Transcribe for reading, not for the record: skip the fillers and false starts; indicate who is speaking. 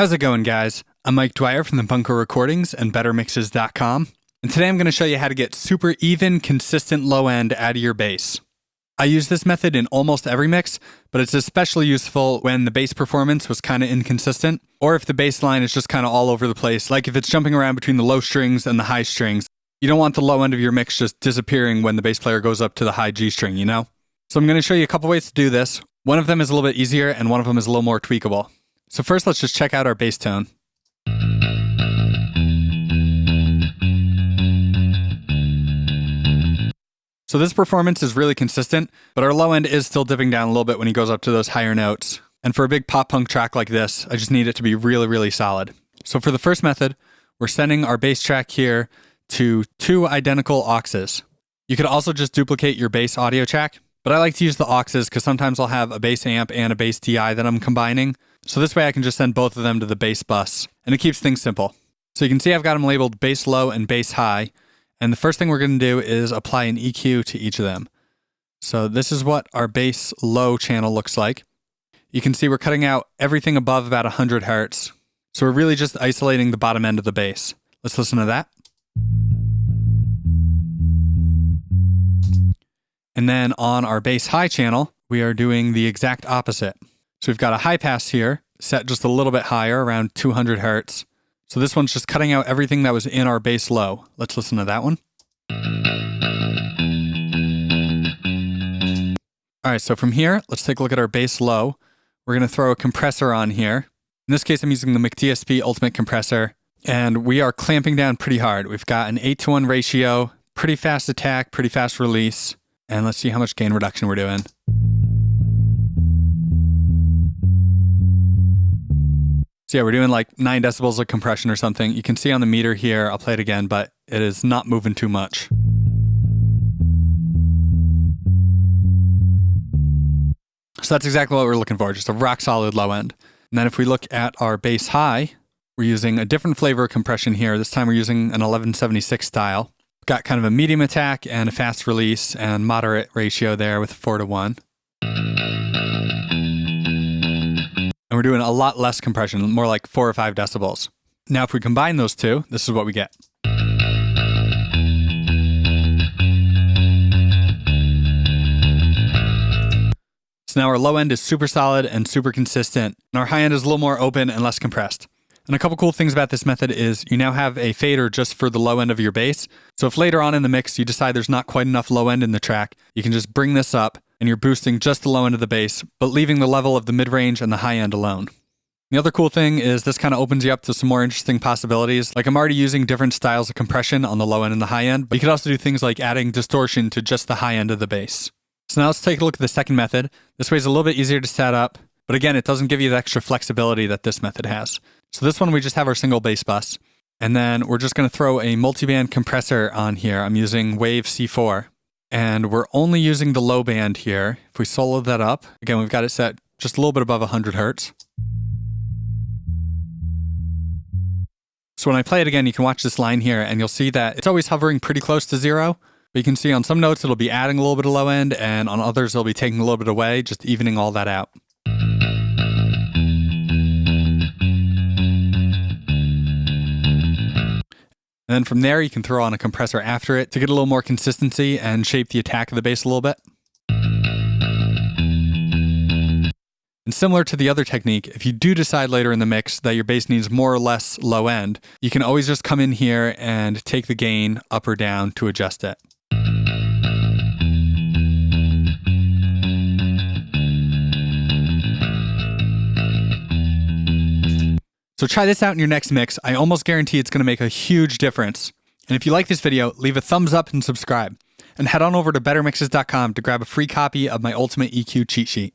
Speaker 1: How's it going, guys? I'm Mike Dwyer from the Bunker Recordings and BetterMixes.com, and today I'm going to show you how to get super even, consistent low end out of your bass. I use this method in almost every mix, but it's especially useful when the bass performance was kind of inconsistent, or if the bass line is just kind of all over the place, like if it's jumping around between the low strings and the high strings. You don't want the low end of your mix just disappearing when the bass player goes up to the high G string, you know? So I'm going to show you a couple ways to do this. One of them is a little bit easier, and one of them is a little more tweakable. So first, let's just check out our bass tone. So this performance is really consistent, but our low end is still dipping down a little bit when he goes up to those higher notes. And for a big pop punk track like this, I just need it to be really, really solid. So for the first method, we're sending our bass track here to 2 identical auxes. You could also just duplicate your bass audio track, but I like to use the auxes because sometimes I'll have a bass amp and a bass DI that I'm combining. So this way I can just send both of them to the bass bus, and it keeps things simple. So you can see I've got them labeled bass low and bass high. And the first thing we're going to do is apply an EQ to each of them. So this is what our bass low channel looks like. You can see we're cutting out everything above about 100 hertz. So we're really just isolating the bottom end of the bass. Let's listen to that. And then on our bass high channel, we are doing the exact opposite. So we've got a high pass here, set just a little bit higher, around 200 hertz. So this one's just cutting out everything that was in our bass low. Let's listen to that one. All right, so from here, let's take a look at our bass low. We're going to throw a compressor on here. In this case, I'm using the McDSP Ultimate Compressor, and we are clamping down pretty hard. We've got an 8-to-1 ratio, pretty fast attack, pretty fast release, and let's see how much gain reduction we're doing. So yeah, we're doing like 9 decibels of compression or something. You can see on the meter here, I'll play it again, but it is not moving too much. So that's exactly what we're looking for, just a rock solid low end. And then if we look at our bass high, we're using a different flavor of compression here. This time we're using an 1176 style. Got kind of a medium attack and a fast release and moderate ratio there with 4-to-1. And we're doing a lot less compression, more like 4 or 5 decibels. Now, if we combine those two, this is what we get. So now our low end is super solid and super consistent, and our high end is a little more open and less compressed. And a couple cool things about this method is you now have a fader just for the low end of your bass. So if later on in the mix you decide there's not quite enough low end in the track, you can just bring this up and you're boosting just the low end of the bass, but leaving the level of the mid-range and the high end alone. The other cool thing is this kind of opens you up to some more interesting possibilities. Like I'm already using different styles of compression on the low end and the high end, but you could also do things like adding distortion to just the high end of the bass. So now let's take a look at the second method. This way is a little bit easier to set up, but again, it doesn't give you the extra flexibility that this method has. So this one, we just have our single bass bus, and then we're just going to throw a multiband compressor on here. I'm using Wave C4, and we're only using the low band here. If we solo that up, again, we've got it set just a little bit above 100 hertz. So when I play it again, you can watch this line here, and you'll see that it's always hovering pretty close to 0. But you can see on some notes, it'll be adding a little bit of low end, and on others, it'll be taking a little bit away, just evening all that out. And then from there, you can throw on a compressor after it to get a little more consistency and shape the attack of the bass a little bit. And similar to the other technique, if you do decide later in the mix that your bass needs more or less low end, you can always just come in here and take the gain up or down to adjust it. So try this out in your next mix. I almost guarantee it's going to make a huge difference. And if you like this video, leave a thumbs up and subscribe. And head on over to BetterMixes.com to grab a free copy of my Ultimate EQ cheat sheet.